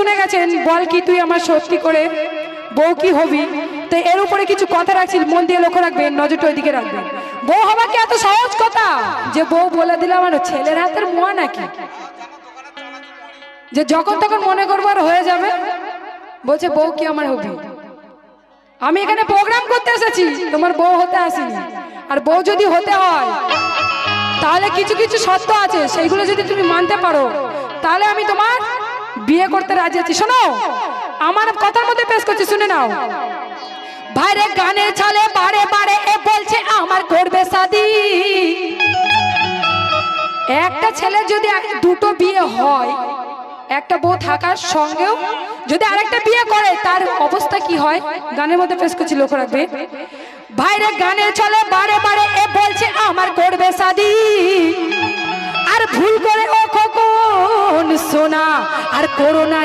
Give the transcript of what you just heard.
শুনে গেছেন, বল কি তুই আমার সত্যি করে বউ কি হবি। তো এর উপরে কিছু কথা রাখছি, মন দিয়ে লক্ষ্য রাখবেন, নজরটা ওইদিকে রাখবেন। বউ হওয়া কি এত সহজ কথা যে বউ বলে দিলে আমার ছেলের হাতের মোয়া নাকি, যে যখন তখন মনে করবো আর হয়ে যাবে। বলছে বউ কি আমার হবি। আমি এখানে প্রোগ্রাম করতে এসেছি, তোমার বউ হতে আসিনি। আর বউ যদি হতে হয় তাহলে কিছু কিছু শর্ত আছে, সেইগুলো যদি তুমি মানতে পারো তাহলে আমি তোমার বিয়ে করতে রাজি আছি। শোনো, আমার কথার মধ্যে পেশ করছি, শুনে নাও। ভাইরে গানের ছালে বারে বারে এ বলছে আমার করবে শাদি। একটা ছেলের যদি দুটো বিয়ে হয়, একটা বউ থাকার সঙ্গেও যদি আরেকটা বিয়ে করে, তার অবস্থা কি হয় গানের মধ্যে পেশ করছি, লক্ষ্য রাখবে। ভাইরে গানের ছলে বারে বারে এ বলছে আমার করবে শাদি, আর ভুল করে ও খোকন সোনা আর করোনা